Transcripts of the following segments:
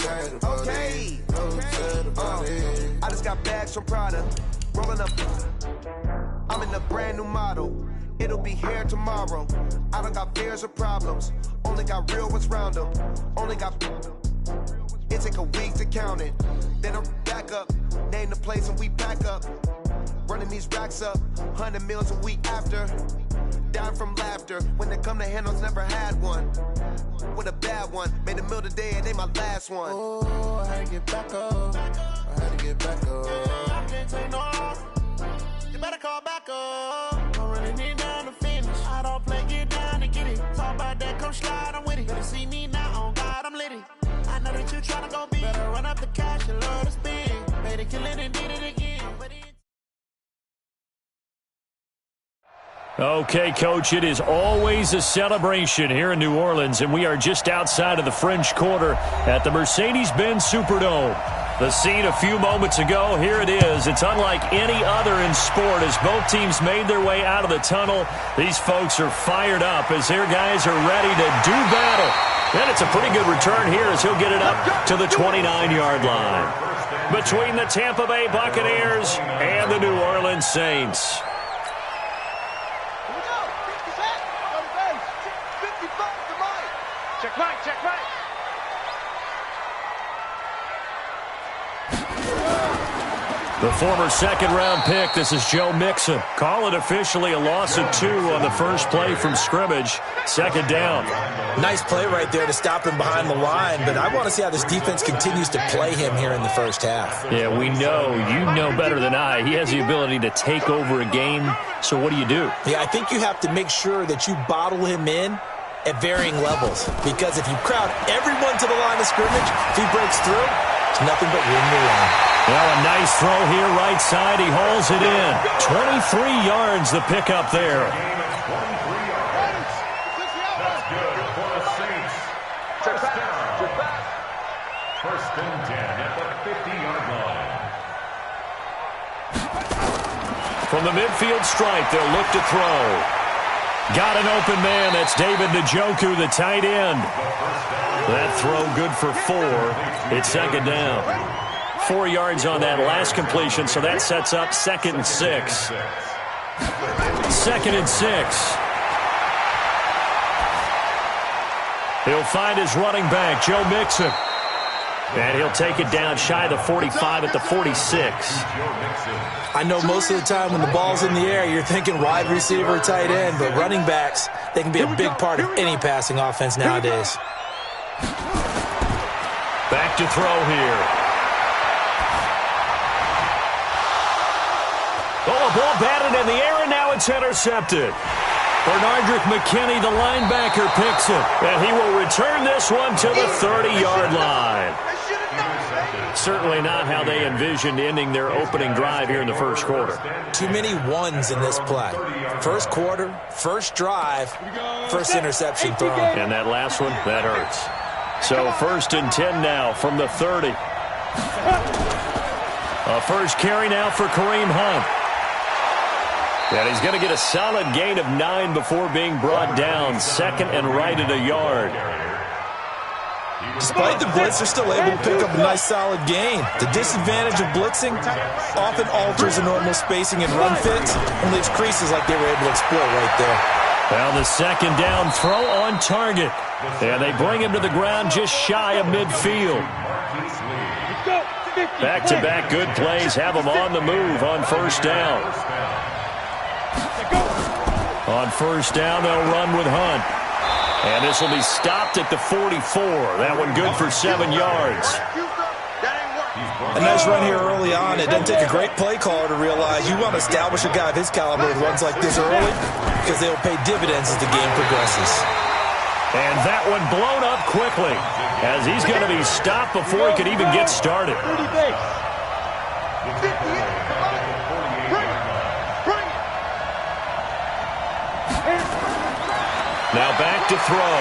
Okay. I just got bags from Prada. Rolling up. I'm in a brand new model. It'll be here tomorrow. I don't got fears or problems. Only got real ones round them. Only got. It take a week to count it. Then I'm back up. Name the place and we pack up. Running these racks up. 100 meals a week after. Down from laughter. When they come to handles, never had one. With a bad one. Made a meal today and ain't my last one. Oh, I had to get back up. I had to get back up. I can't take no loss. You better call back up. I'm running it down to finish. I don't play, get down and get it. Talk about that, come slide, I'm with it. Better see me now, on God, I'm litty. I know that you tryna go big. Better run up the cash, you love to spin. Made it kill it and did it again. Okay, Coach, it is always a celebration here in New Orleans, and we are just outside of the French Quarter at the Mercedes-Benz Superdome. The scene a few moments ago, here it is. It's unlike any other in sport as both teams made their way out of the tunnel. These folks are fired up as their guys are ready to do battle. And it's a pretty good return here as he'll get it up to the 29-yard line. Between the Tampa Bay Buccaneers and the New Orleans Saints. Check right, check right. The former second-round pick, this is Joe Mixon. Call it officially a loss of 2 on the first play from scrimmage. Second down. Nice play right there to stop him behind the line, but I want to see how this defense continues to play him here in the first half. Yeah, we know. You know better than I. He has the ability to take over a game, so what do you do? Yeah, I think you have to make sure that you bottle him in at varying levels, because if you crowd everyone to the line of scrimmage, if he breaks through, there's nothing but room to run. Well, a nice throw here, right side. He hauls it in. 23 yards, the pickup there. That's good for the Saints. First down. First and 10 at the 50-yard line. From the midfield stripe, they'll look to throw. Got an open man. That's David Njoku, the tight end. That throw good for 4. It's second down. 4 yards on that last completion, so that sets up 2nd and 6. 2nd and 6. He'll find his running back, Joe Mixon. And he'll take it down shy of the 45 at the 46. I know most of the time when the ball's in the air, you're thinking wide receiver, tight end, but running backs, they can be a big part of any passing offense nowadays. Back to throw here. Oh, a ball batted in the air, and now it's intercepted. Bernardrick McKinney, the linebacker, picks it. And he will return this one to the 30-yard line. Certainly not how they envisioned ending their opening drive here in the first quarter. Too many ones in this play. First quarter, first drive, first interception thrown. And that last one, that hurts. So 1st and 10 now from the 30. A first carry now for Kareem Hunt. And he's going to get a solid gain of 9 before being brought down. 2nd and right at a yard. Despite the blitz, they're still able to pick up a nice solid gain. The disadvantage of blitzing often alters the normal spacing and run fits and leaves creases like they were able to exploit right there. Well, the second down throw on target. And they bring him to the ground just shy of midfield. Back-to-back good plays have him on the move on first down. On first down, they'll run with Hunt. And this will be stopped at the 44. That one good for 7 yards. A nice run here early on. It doesn't take a great play caller to realize you want to establish a guy of his caliber with runs like this early because they'll pay dividends as the game progresses. And that one blown up quickly as he's going to be stopped before he could even get started. Now back to throw.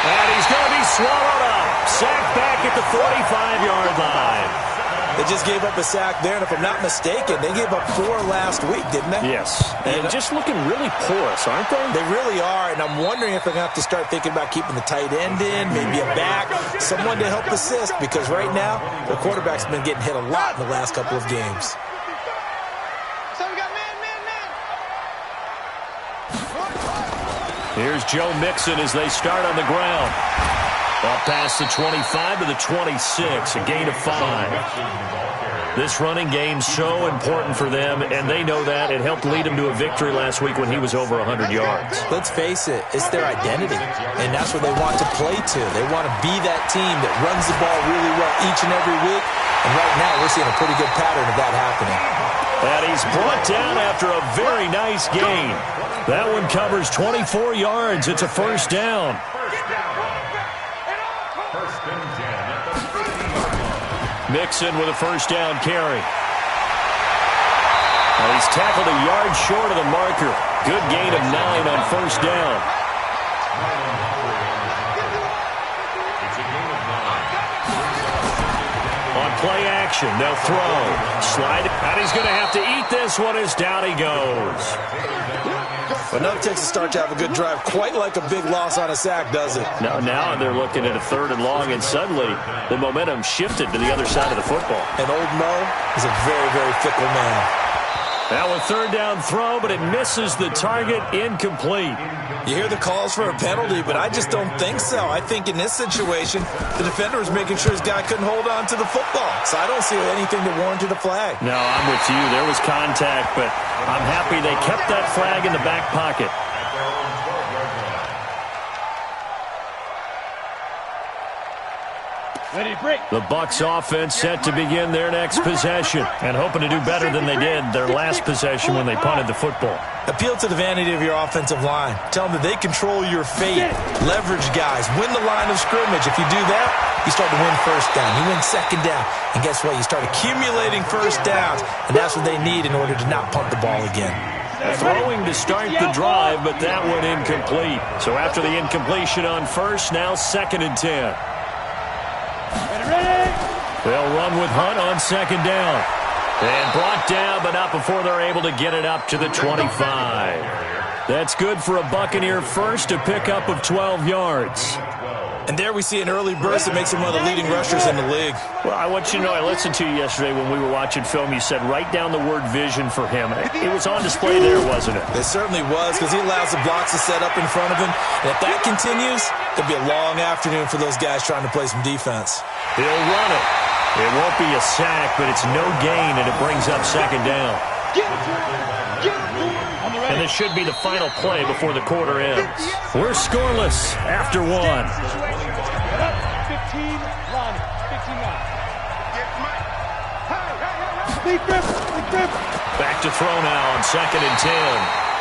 And he's going to be swallowed up. Sacked back at the 45-yard line. They just gave up a sack there, and if I'm not mistaken, they gave up 4 last week, didn't they? Yes, and just looking really porous, aren't they? They really are, and I'm wondering if they're going to have to start thinking about keeping the tight end in, maybe a back, someone to help assist, because right now, the quarterback's been getting hit a lot in the last couple of games. Here's Joe Mixon as they start on the ground. Up past the 25 to the 26, a gain of 5. This running game's so important for them, and they know that. It helped lead them to a victory last week when he was over 100 yards. Let's face it, it's their identity, and that's where they want to play to. They want to be that team that runs the ball really well each and every week, and right now we're seeing a pretty good pattern of that happening. And he's brought down after a very nice gain. That one covers 24 yards. It's a first down. Mixon with a first down carry. Well, he's tackled a yard short of the marker. Good gain of 9 on first down. On play action, they'll throw. Slide, and he's going to have to eat this one as down he goes. But now it takes a start to have a good drive, quite like a big loss on a sack, does it? Now they're looking at a 3rd and long, and suddenly the momentum shifted to the other side of the football. And old Mo is a very, very fickle man. Now a 3rd down throw, but it misses the target, incomplete. You hear the calls for a penalty, but I just don't think so. I think in this situation, the defender was making sure his guy couldn't hold on to the football. So I don't see anything that warranted a flag. No, I'm with you. There was contact, but I'm happy they kept that flag in the back pocket. The Bucs offense set to begin their next possession and hoping to do better than they did their last possession when they punted the football. Appeal to the vanity of your offensive line. Tell them that they control your fate. Leverage guys. Win the line of scrimmage. If you do that, you start to win first down. You win second down. And guess what? You start accumulating first downs. And that's what they need in order to not punt the ball again. Throwing to start the drive, but that one incomplete. So after the incompletion on first, now 2nd and 10. They'll run with Hunt on 2nd down. And brought down, but not before they're able to get it up to the 25. That's good for a Buccaneer first, a pickup of 12 yards. And there we see an early burst that makes him one of the leading rushers in the league. Well, I want you to know, I listened to you yesterday when we were watching film. You said write down the word vision for him. It was on display there, wasn't it? It certainly was, because he allows the blocks to set up in front of him. And if that continues, it'll be a long afternoon for those guys trying to play some defense. He'll run it. It won't be a sack, but it's no gain, and it brings up 2nd down. And this should be the final play before the quarter ends. We're scoreless after 1. 15 Lonnie. 15 Back to throw now on 2nd and 10.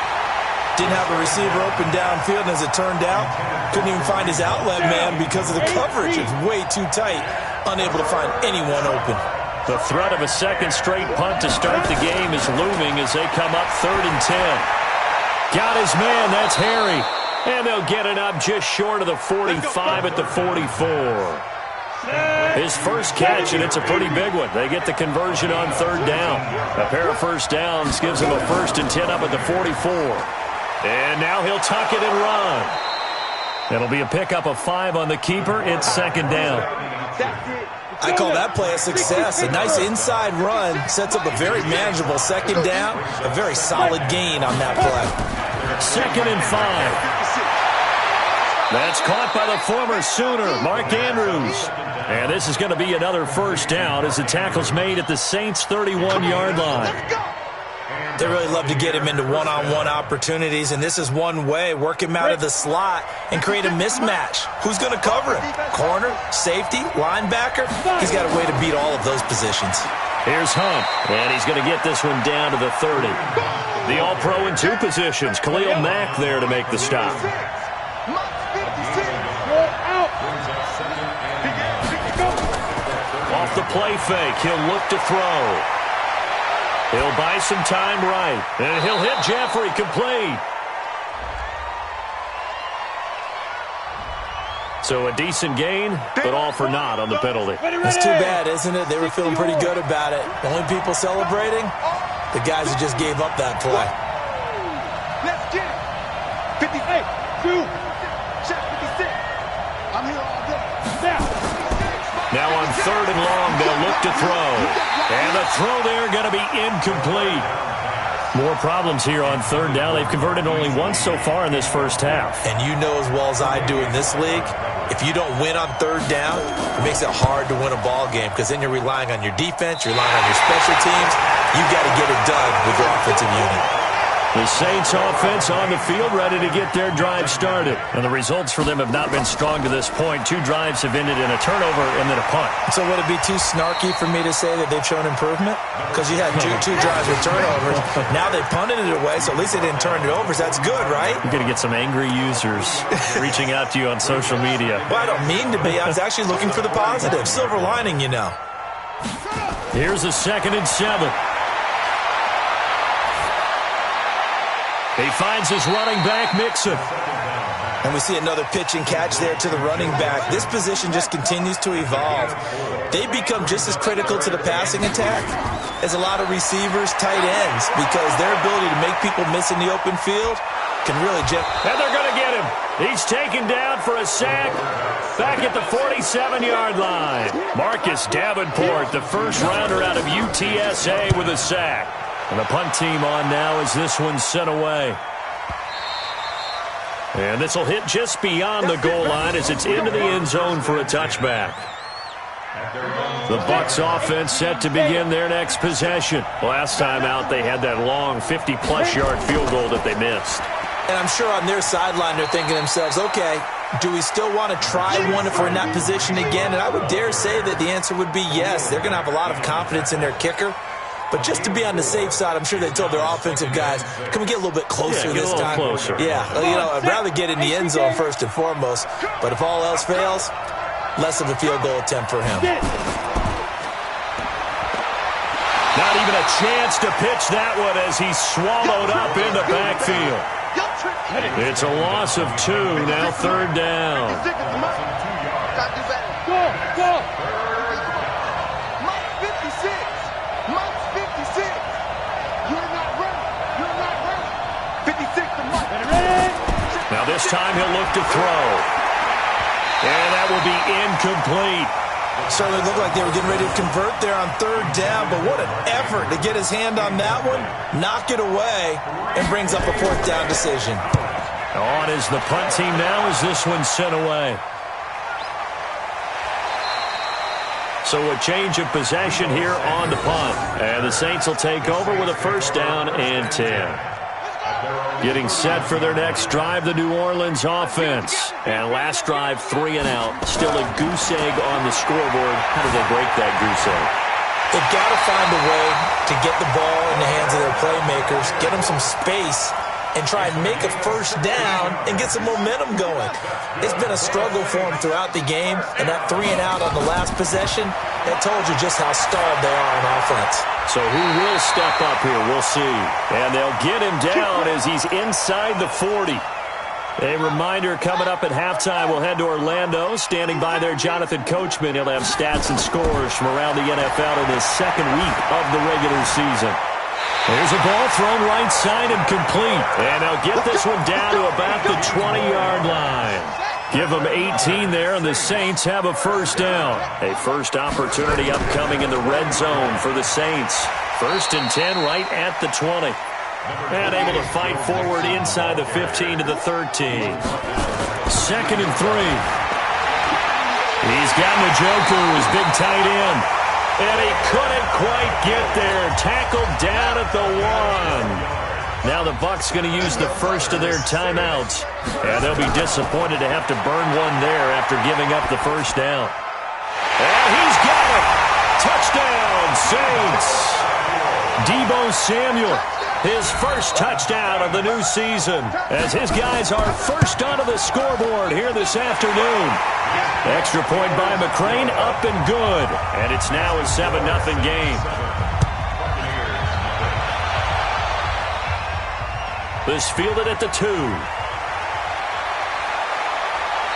Didn't have a receiver open downfield, and as it turned out, couldn't even find his outlet man because of the coverage. It's way too tight, unable to find anyone open. The threat of a 2nd straight punt to start the game is looming as they come up 3rd and 10. Got his man, that's Harry. And they'll get it up just short of the 45 at the 44. His first catch, and it's a pretty big one. They get the conversion on 3rd down. A pair of first downs gives him a 1st and 10 up at the 44. And now he'll tuck it and run. It'll be a pickup of 5 on the keeper. It's 2nd down. I call that play a success. A nice inside run sets up a very manageable 2nd down. A very solid gain on that play. 2nd and 5. That's caught by the former Sooner, Mark Andrews. And this is going to be another first down as the tackle's made at the Saints' 31-yard line. They really love to get him into one-on-one opportunities, and this is one way. Work him out of the slot and create a mismatch. Who's going to cover him? Corner, safety, linebacker? He's got a way to beat all of those positions. Here's Hunt, and he's going to get this one down to the 30. The All-Pro in 2 positions. Khalil Mack there to make the stop. Off the play fake, he'll look to throw. He'll buy some time right, and he'll hit Jeffrey complete. So a decent gain, but all for naught on the penalty. It's too bad, isn't it? They were feeling pretty good about it. The only people celebrating, the guys who just gave up that play. Let's get it. 58, 2, shot 56. I'm here all day. Now on 3rd and long, they'll look to throw. And the throw there going to be incomplete. More problems here on 3rd down. They've converted only once so far in this first half. And you know as well as I do in this league, if you don't win on 3rd down, it makes it hard to win a ball game because then you're relying on your defense, you're relying on your special teams. You've got to get it done with your offensive unit. The Saints offense on the field ready to get their drive started. And the results for them have not been strong to this point. 2 drives have ended in a turnover and then a punt. So would it be too snarky for me to say that they've shown improvement? Because you had two drives with turnovers. Now they punted it away, so at least they didn't turn it over. So that's good, right? You're going to get some angry users reaching out to you on social media. Well, I don't mean to be. I was actually looking for the positive. Silver lining, you know. Here's a 2nd and 7. He finds his running back, Mixon. And we see another pitch and catch there to the running back. This position just continues to evolve. They become just as critical to the passing attack as a lot of receivers, tight ends, because their ability to make people miss in the open field can really jump. And they're going to get him. He's taken down for a sack back at the 47-yard line. Marcus Davenport, the first rounder out of UTSA with a sack. And the punt team on now as this one's sent away. And this will hit just beyond the goal line as it's into the end zone for a touchback. The Bucs offense set to begin their next possession. Last time out, they had that long 50-plus yard field goal that they missed. And I'm sure on their sideline they're thinking to themselves, okay, do we still want to try one if we're in that position again? And I would dare say that the answer would be yes. They're going to have a lot of confidence in their kicker. But just to be on the safe side, I'm sure they told their offensive guys, can we get a little bit closer this time? Closer. Yeah, you know, I'd rather get in the end zone first and foremost. But if all else fails, less of a field goal attempt for him. Not even a chance to pitch that one as he's swallowed up in the backfield. It's a loss of 2, now 3rd down. Go! Now this time he'll look to throw. And that will be incomplete. Certainly looked like they were getting ready to convert there on 3rd down, but what an effort to get his hand on that one, knock it away, and brings up a 4th down decision. On is the punt team now as this one's sent away. So a change of possession here on the punt. And the Saints will take over with a 1st down and 10. Getting set for their next drive, the New Orleans offense. And last drive, 3 and out. Still a goose egg on the scoreboard. How do they break that goose egg? They've got to find a way to get the ball in the hands of their playmakers, get them some space, and try and make a 1st down and get some momentum going. It's been a struggle for them throughout the game, and that 3 and out on the last possession, that told you just how stalled they are on offense. So who will step up here? We'll see. And they'll get him down as he's inside the 40. A reminder coming up at halftime, we'll head to Orlando. Standing by there, Jonathan Coachman. He'll have stats and scores from around the NFL in his 2nd week of the regular season. There's a ball thrown right side and complete. And they'll get this one down to about the 20-yard line. Give them 18 there, and the Saints have a 1st down. A first opportunity upcoming in the red zone for the Saints. 1st and 10 right at the 20. And able to fight forward inside the 15 to the 13. 2nd and 3. He's got Njoku, his big tight end. And he couldn't quite get there. Tackled down at the 1. Now the Bucs going to use the first of their timeouts. And they'll be disappointed to have to burn one there after giving up the 1st down. And he's got it. Touchdown, Saints. Deebo Samuel, his first touchdown of the new season, as his guys are first onto the scoreboard here this afternoon. Extra point by McCrane, up and good. And it's now a 7-0 game. This fielded at the 2.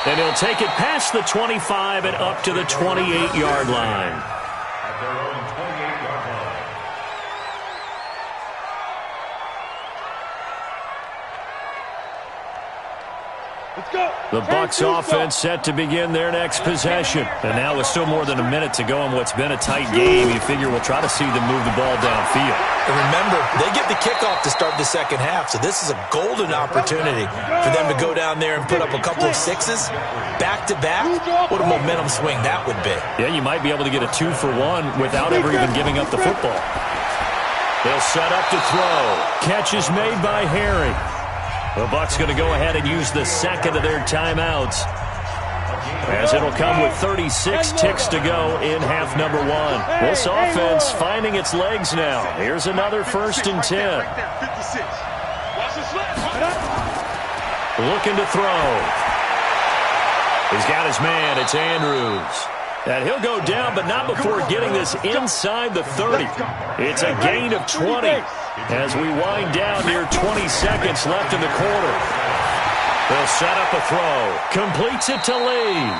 And he'll take it past the 25 and up to the 28-yard line. At their own 28-yard line. The Bucs offense set to begin their next possession. And now with still more than a minute to go in what's been a tight game, you figure we'll try to see them move the ball downfield. And remember, they get the kickoff to start the second half, so this is a golden opportunity for them to go down there and put up a couple of sixes back-to-back. What a momentum swing that would be. Yeah, you might be able to get a 2-for-1 without ever even giving up the football. They'll set up to throw. Catch is made by Harry. The Bucs going to go ahead and use the second of their timeouts, as it'll come with 36 ticks to go in half number one. This offense finding its legs now. Here's another 1st and 10. Looking to throw. He's got his man. It's Andrews. And he'll go down, but not before getting this inside the 30. It's a gain of 20 as we wind down near 20 seconds left in the quarter. They'll set up a throw. Completes it to Lee.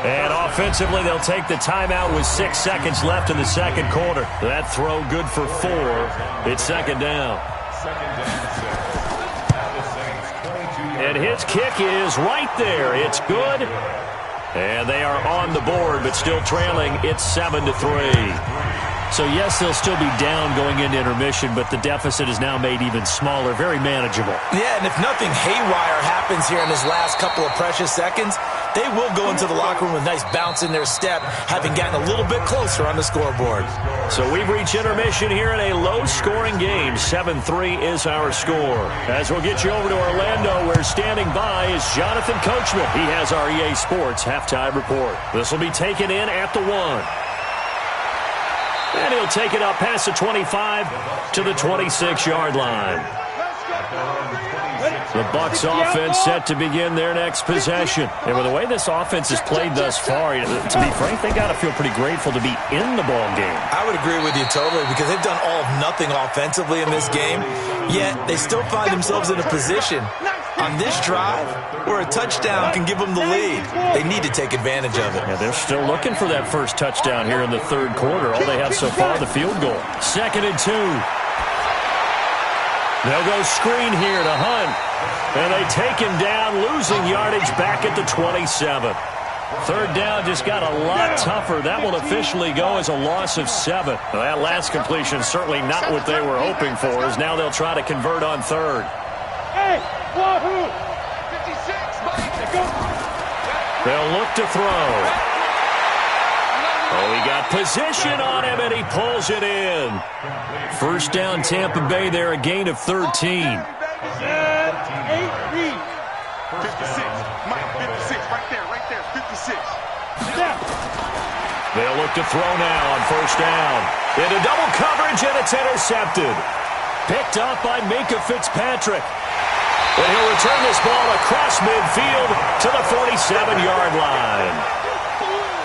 And offensively, they'll take the timeout with 6 seconds left in the second quarter. That throw good for 4. It's second down. And his kick is right there. It's good. And they are on the board, but still trailing. It's 7-3. So, yes, they'll still be down going into intermission, but the deficit is now made even smaller, very manageable. Yeah, and if nothing haywire happens here in this last couple of precious seconds, they will go into the locker room with a nice bounce in their step, having gotten a little bit closer on the scoreboard. So we've reached intermission here in a low-scoring game. 7-3 is our score. As we'll get you over to Orlando, where standing by is Jonathan Coachman. He has our EA Sports halftime report. This will be taken in at the 1. And he'll take it up past the 25 to the 26-yard line. The Bucs offense set to begin their next possession. And with the way this offense has played thus far, to be frank, they got to feel pretty grateful to be in the ball game. I would agree with you totally, because they've done all of nothing offensively in this game, yet they still find themselves in a position on this drive where a touchdown can give them the lead. They need to take advantage of it. Yeah, they're still looking for that first touchdown here in the third quarter. All they have so far, the field goal. 2nd and 2. They'll go screen here to Hunt. And they take him down, losing yardage back at the 27. Third down just got a lot tougher. That will officially go as a loss of 7. Well, that last completion certainly not what they were hoping for, as now they'll try to convert on third. Hey, wahoo! 56, They'll look to throw. Oh, he got position on him, and he pulls it in. First down, Tampa Bay there, a gain of 13. 56, Mike, 56, right there, 56. They'll look to throw now on first down. Into double coverage, and it's intercepted. Picked up by Minkah Fitzpatrick. And he'll return this ball across midfield to the 47-yard line.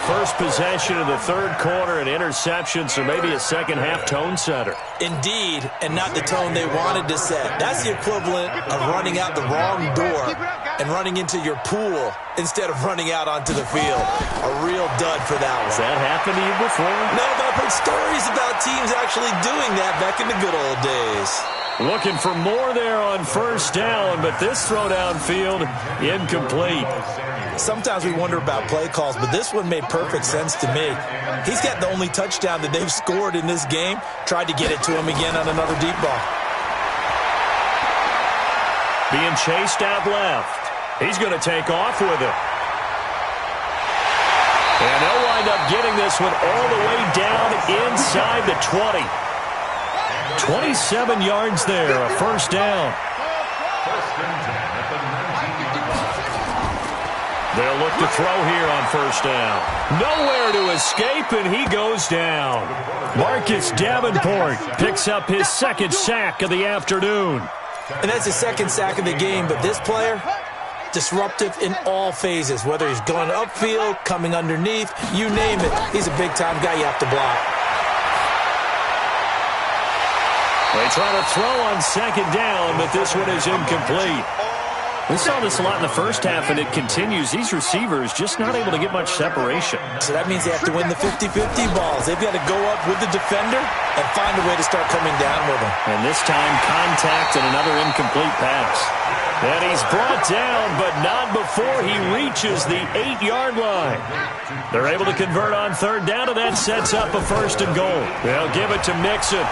First possession of the third quarter, an interception, so maybe a second-half tone setter. Indeed, and not the tone they wanted to set. That's the equivalent of running out the wrong door and running into your pool instead of running out onto the field. A real dud for that one. Has that happened to you before? No, but I've heard stories about teams actually doing that back in the good old days. Looking for more there on first down, but this throw downfield incomplete. Sometimes we wonder about play calls, but this one made perfect sense to me. He's got the only touchdown that they've scored in this game. Tried to get it to him again on another deep ball. Being chased out left. He's going to take off with it. And they'll wind up getting this one all the way down inside the 20. 27 yards there, a first down. They'll look to throw here on first down. Nowhere to escape, and he goes down. Marcus Davenport picks up his second sack of the afternoon. And that's his second sack of the game, but this player, disruptive in all phases, whether he's going upfield, coming underneath, you name it. He's a big-time guy you have to block. They try to throw on second down, but this one is incomplete. We saw this a lot in the first half, and it continues. These receivers just not able to get much separation. So that means they have to win the 50-50 balls. They've got to go up with the defender and find a way to start coming down with them. And this time, contact and another incomplete pass. And he's brought down, but not before he reaches the 8-yard line. They're able to convert on third down, and that sets up a 1st and goal. They'll give it to Mixon.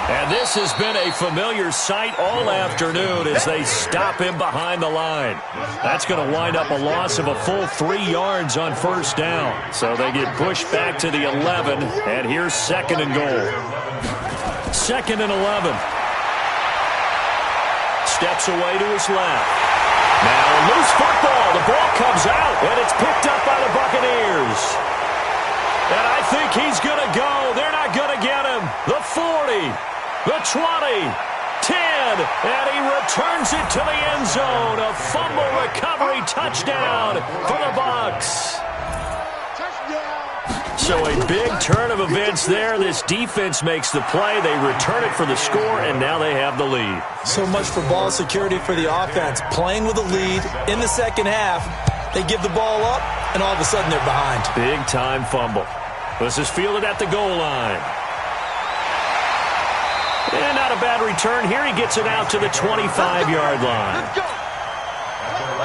And this has been a familiar sight all afternoon as they stop him behind the line. That's going to wind up a loss of a full 3 yards on 1st down. So they get pushed back to the 11, and here's 2nd and goal. 2nd and 11. Steps away to his left. Now a loose football. The ball comes out, and it's picked up by the Buccaneers. And I think he's going to go. They're not going to get him. The 40, the 20, 10, and he returns it to the end zone. A fumble recovery touchdown for the Bucs. So a big turn of events there. This defense makes the play. They return it for the score, and now they have the lead. So much for ball security for the offense. Playing with a lead in the second half, they give the ball up, and all of a sudden they're behind. Big-time fumble. This is fielded at the goal line. And not a bad return here. He gets it out to the 25-yard line. Let's go.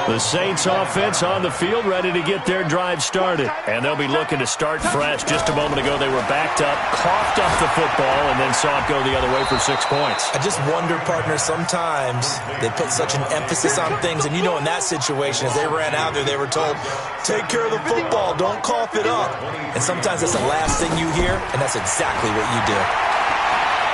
The Saints offense on the field, ready to get their drive started. And they'll be looking to start fresh. Just a moment ago, they were backed up, coughed up the football, and then saw it go the other way for 6 points. I just wonder, partner, sometimes they put such an emphasis on things. And, you know, in that situation, as they ran out there, they were told, take care of the football, don't cough it up. And sometimes that's the last thing you hear, and that's exactly what you do.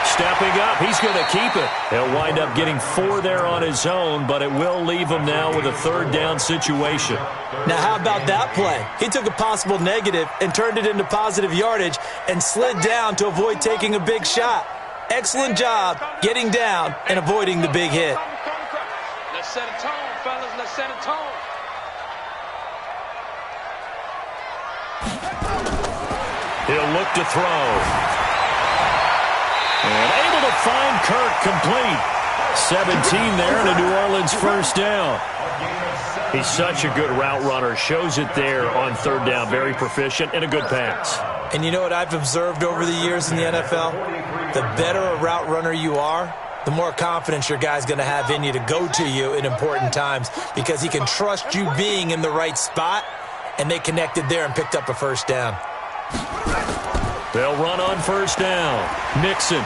Stepping up, he's going to keep it. He'll wind up getting 4 there on his own, but it will leave him now with a 3rd down situation. Now, how about that play? He took a possible negative and turned it into positive yardage and slid down to avoid taking a big shot. Excellent job getting down and avoiding the big hit. Let's set a tone, fellas. Let's set a tone. He'll look to throw. And able to find Kirk complete. 17 there and a New Orleans 1st down. He's such a good route runner. Shows it there on 3rd down. Very proficient and a good pass. And you know what I've observed over the years in the NFL? The better a route runner you are, the more confidence your guy's going to have in you to go to you in important times because he can trust you being in the right spot, and they connected there and picked up a 1st down. They'll run on 1st down. Mixon.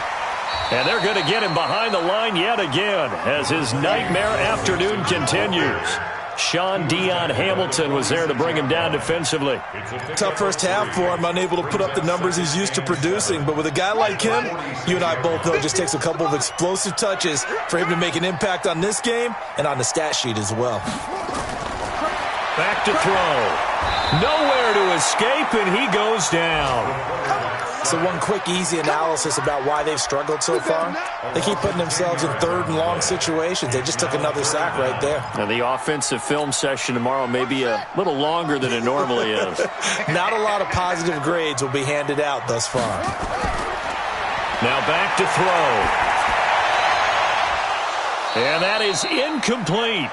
And they're going to get him behind the line yet again as his nightmare afternoon continues. Sean Dion Hamilton was there to bring him down defensively. Tough first half for him, unable to put up the numbers he's used to producing. But with a guy like him, you and I both know it just takes a couple of explosive touches for him to make an impact on this game and on the stat sheet as well. Back to throw. Nowhere to escape, and he goes down. So one quick, easy analysis about why they've struggled so far. They keep putting themselves in 3rd and long situations. They just took another sack right there. Now, the offensive film session tomorrow may be a little longer than it normally is. Not a lot of positive grades will be handed out thus far. Now back to throw. And that is incomplete.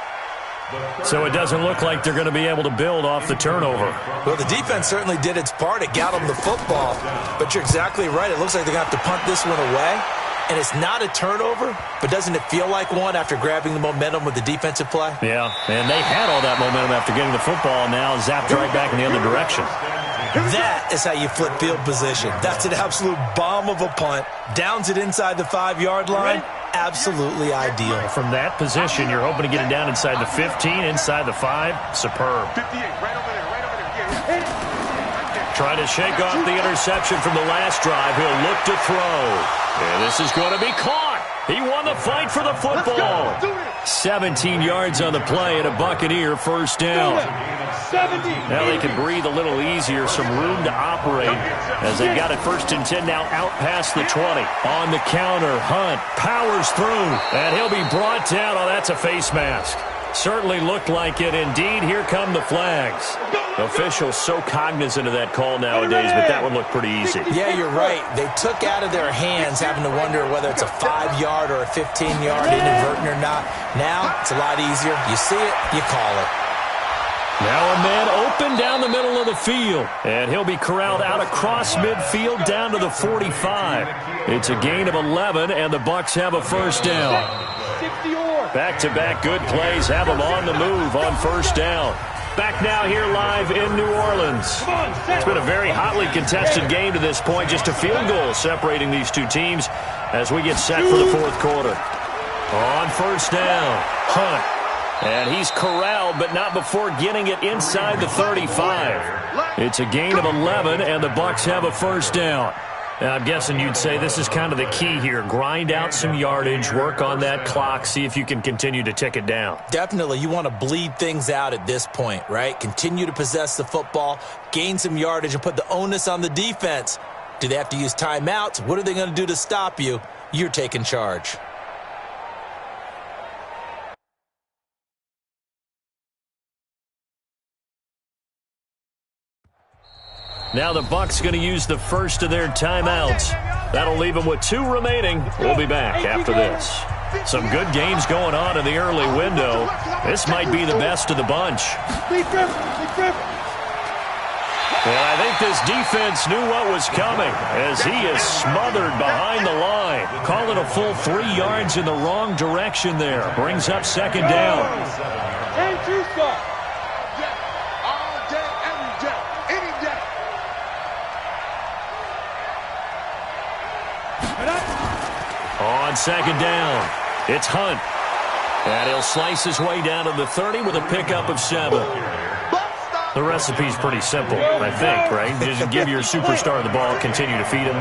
So it doesn't look like they're going to be able to build off the turnover. Well, the defense certainly did its part. It got them the football. But you're exactly right. It looks like they're going to have to punt this one away. And it's not a turnover, but doesn't it feel like one after grabbing the momentum with the defensive play? Yeah, and they had all that momentum after getting the football, and now zapped right back in the other direction. That is how you flip field position. That's an absolute bomb of a punt. Downs it inside the 5-yard line. Absolutely ideal. From that position, you're hoping to get it down inside the 15, inside the 5. Superb. 58, right over there, right over there. Yeah. Trying to shake off the interception from the last drive. He'll look to throw. And this is going to be caught. He won the fight for the football. 17 yards on the play and a Buccaneer 1st down. Now they can breathe a little easier, some room to operate as they've got it 1st and 10 now out past the 20. On the counter, Hunt powers through, and he'll be brought down. Oh, that's a face mask. Certainly looked like it. Indeed, here come the flags. Officials so cognizant of that call nowadays, but that would look pretty easy. Yeah, you're right. They took out of their hands having to wonder whether it's a 5-yard or a 15-yard inadvertent or not. Now, it's a lot easier. You see it, you call it. Now a man open down the middle of the field, and he'll be corralled out across midfield down to the 45. It's a gain of 11, and the Bucs have a first down. Back-to-back good plays have them on the move on first down. Back now here live in New Orleans. It's been a very hotly contested game to this point. Just a field goal separating these two teams as we get set for the fourth quarter. On first down, Hunt. And he's corralled, but not before getting it inside the 35. It's a gain of 11, and the Bucs have a first down. Now, I'm guessing you'd say this is kind of the key here. Grind out some yardage, work on that clock, see if you can continue to tick it down. Definitely. You want to bleed things out at this point, right? Continue to possess the football, gain some yardage, and put the onus on the defense. Do they have to use timeouts? What are they going to do to stop you? You're taking charge. Now the Bucs going to use the first of their timeouts. That'll leave them with 2 remaining. We'll be back after this. Some good games going on in the early window. This might be the best of the bunch. And I think this defense knew what was coming as he is smothered behind the line. Calling a full 3 yards in the wrong direction there. Brings up second down. On second down, it's Hunt. And he'll slice his way down to the 30 with a pickup of 7. The recipe's pretty simple, I think, right? Just give your superstar the ball, continue to feed him.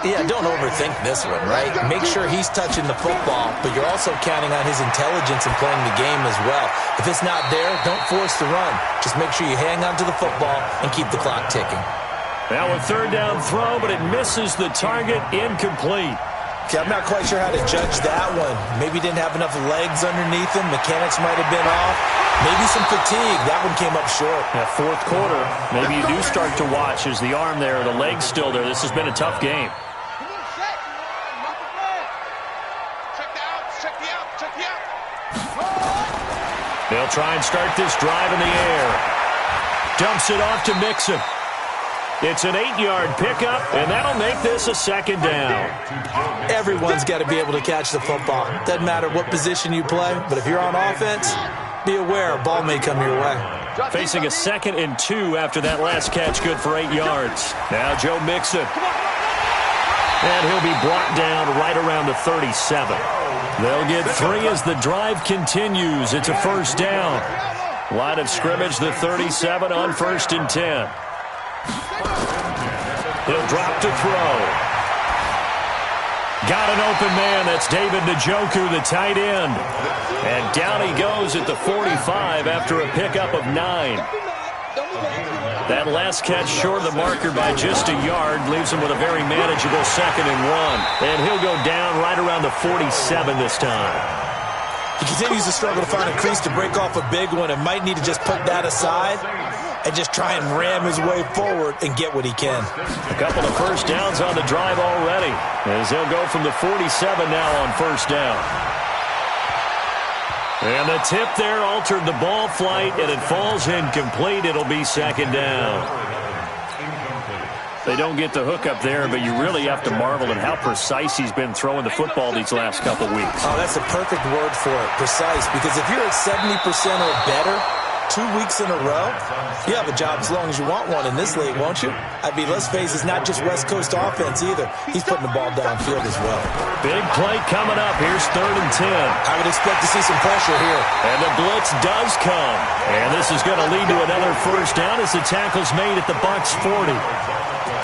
Yeah, don't overthink this one, right? Make sure he's touching the football, but you're also counting on his intelligence in playing the game as well. If it's not there, don't force the run. Just make sure you hang on to the football and keep the clock ticking. Now a third down throw, but it misses the target, incomplete. Okay, I'm not quite sure how to judge that one. Maybe didn't have enough legs underneath him. Mechanics might have been off. Maybe some fatigue. That one came up short. That fourth quarter, maybe you do start to watch as the arm there, the leg's still there. This has been a tough game. They'll try and start this drive in the air. Dumps it off to Mixon. It's an 8-yard pickup, and that'll make this a second down. Everyone's got to be able to catch the football. Doesn't matter what position you play, but if you're on offense, be aware a ball may come your way. Facing a 2nd and 2 after that last catch, good for 8 yards. Now Joe Mixon. And he'll be brought down right around the 37. They'll get 3 as the drive continues. It's a first down. Line of scrimmage, the 37 on 1st and 10. He'll drop to throw. Got an open man. That's David Njoku, the tight end. And down he goes at the 45 after a pickup of 9. That last catch short of the marker by just a yard leaves him with a very manageable 2nd and 1. And he'll go down right around the 47 this time. He continues to struggle to find a crease to break off a big one and might need to just put that aside and just try and ram his way forward and get what he can. A couple of first downs on the drive already as they'll go from the 47 now on first down. And the tip there altered the ball flight, and it falls incomplete. It'll be second down. They don't get the hook up there, but you really have to marvel at how precise he's been throwing the football these last couple weeks. Oh, that's a perfect word for it, precise, because if you're at 70% or better 2 weeks in a row, you have a job as long as you want one in this league, won't you? I mean, let's face it, it's not just West Coast offense either. He's putting the ball downfield as well. Big play coming up. Here's 3rd and 10. I would expect to see some pressure here. And the blitz does come. And this is going to lead to another first down as the tackle's made at the Bucs 40.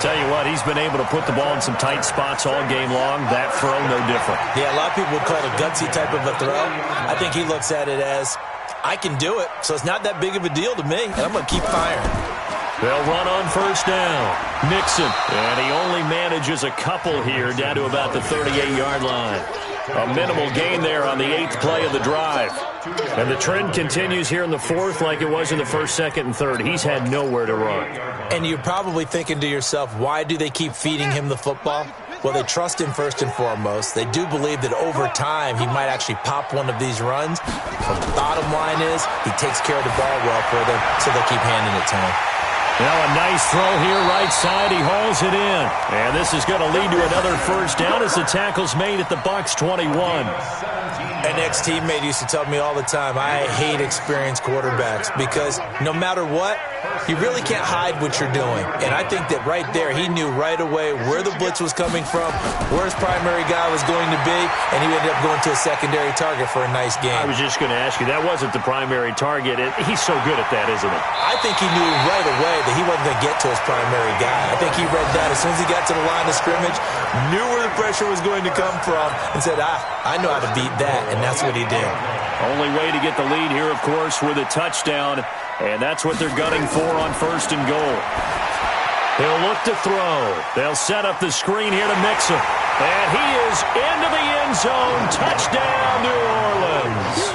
Tell you what, he's been able to put the ball in some tight spots all game long. That throw, no different. Yeah, a lot of people would call it a gutsy type of a throw. I think he looks at it as, I can do it, so it's not that big of a deal to me, and I'm going to keep firing. They'll run on first down. Mixon, and he only manages a couple here down to about the 38-yard line. A minimal gain there on the 8th play of the drive. And the trend continues here in the 4th like it was in the 1st, 2nd, and 3rd. He's had nowhere to run. And you're probably thinking to yourself, why do they keep feeding him the football? Well, they trust him first and foremost. They do believe that over time he might actually pop one of these runs. But the bottom line is he takes care of the ball well for them, so they'll keep handing it to him. Now a nice throw here, right side. He hauls it in. And this is going to lead to another first down as the tackle's made at the Bucs 21. An ex-teammate used to tell me all the time, I hate experienced quarterbacks because no matter what, you really can't hide what you're doing. And I think that right there, he knew right away where the blitz was coming from, where his primary guy was going to be, and he ended up going to a secondary target for a nice game. I was just going to ask you, that wasn't the primary target. He's so good at that, isn't he? I think he knew right away that he wasn't going to get to his primary guy. I think he read that as soon as he got to the line of scrimmage, knew where the pressure was going to come from, and said, I know how to beat that, and that's what he did. Only way to get the lead here, of course, with a touchdown, and that's what they're gunning for on 1st and goal. He'll look to throw. They'll set up the screen here to Mixon. And he is into the end zone. Touchdown, New Orleans.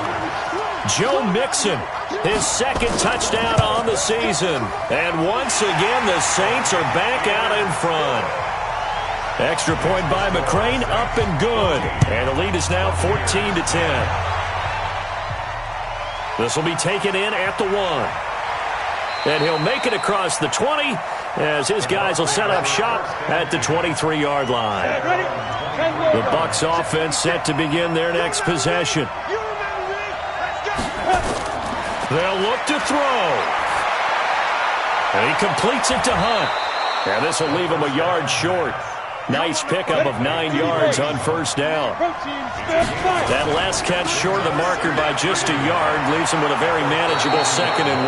Joe Mixon, his 2nd touchdown on the season. And once again, the Saints are back out in front. Extra point by McCrane, up and good. And the lead is now 14-10. This will be taken in at the 1. And he'll make it across the 20 as his guys will set up shop at the 23-yard line. The Bucs offense set to begin their next possession. They'll look to throw. And he completes it to Hunt. And this will leave him a yard short. Nice pickup of 9 yards on 1st down. That last catch short of the marker by just a yard leaves him with a very manageable 2nd and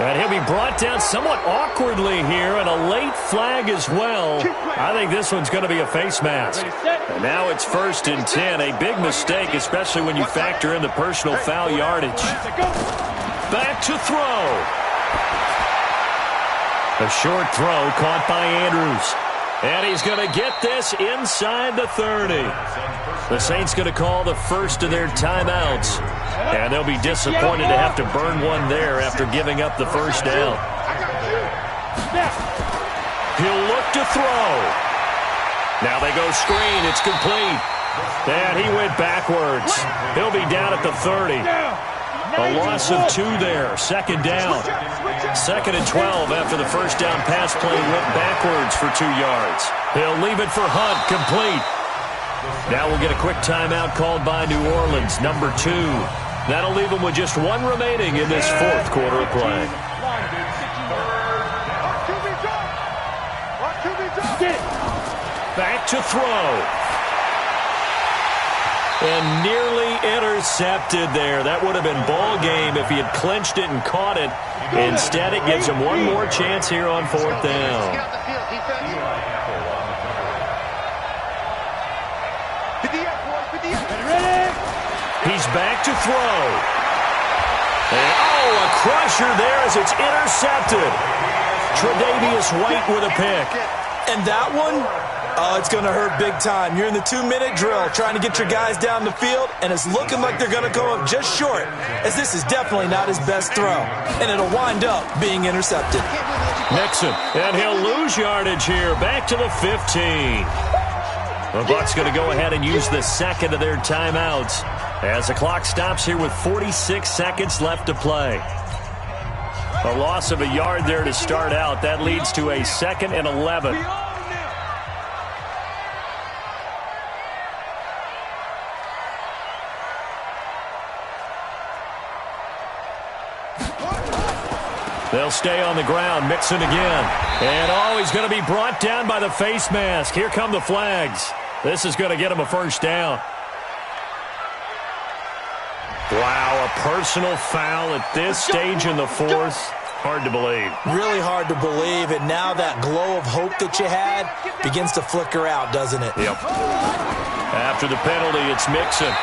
1. And he'll be brought down somewhat awkwardly here, and a late flag as well. I think this one's going to be a face mask. And now it's 1st and 10. A big mistake, especially when you factor in the personal foul yardage. Back to throw. A short throw caught by Andrews. And he's going to get this inside the 30. The Saints going to call the first of their timeouts. And they'll be disappointed to have to burn one there after giving up the first down. He'll look to throw. Now they go screen. It's complete. And he went backwards. He'll be down at the 30. A loss of 2 there. 2nd down. 2nd and 12 after the first down pass play went backwards for 2 yards. He'll leave it for Hunt, complete. Now we'll get a quick timeout called by New Orleans, number 2. That'll leave them with just 1 remaining in this 4th quarter of play. Back to throw. And nearly intercepted there. That would have been ball game if he had clinched it and caught it. Instead, it gives him 1 more chance here on 4th down. He's back to throw. And, a crusher there as it's intercepted. Tre'Davious White with a pick. And that one? Oh, it's going to hurt big time. You're in the 2-minute drill trying to get your guys down the field, and it's looking like they're going to come up just short, as this is definitely not his best throw, and it'll wind up being intercepted. Mixon, and he'll lose yardage here, back to the 15. The Bucs going to go ahead and use the 2nd of their timeouts as the clock stops here with 46 seconds left to play. A loss of a yard there to start out. That leads to a 2nd and 11. They'll stay on the ground. Mixon again. And, he's going to be brought down by the face mask. Here come the flags. This is going to get him a first down. Wow, a personal foul at this stage in the 4th. Hard to believe. Really hard to believe, and now that glow of hope that you had begins to flicker out, doesn't it? Yep. After the penalty, it's Mixon.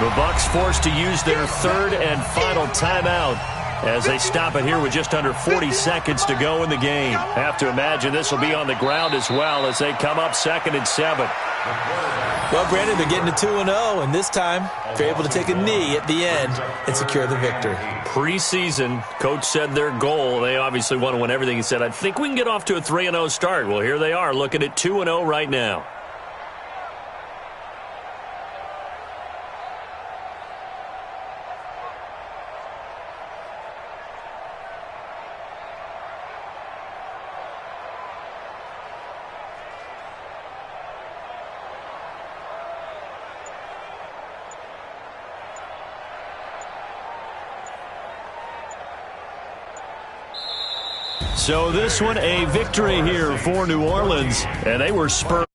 The Bucs forced to use their 3rd and final timeout as they stop it here with just under 40 seconds to go in the game. Have to imagine this will be on the ground as well as they come up 2nd and 7. Well, Brandon, they're getting to 2-0, and this time they're able to take a knee at the end and secure the victory. Preseason, coach said their goal, they obviously want to win everything. He said, I think we can get off to a 3-0 start. Well, here they are looking at 2-0 right now. So this one, a victory here for New Orleans, and they were spurred.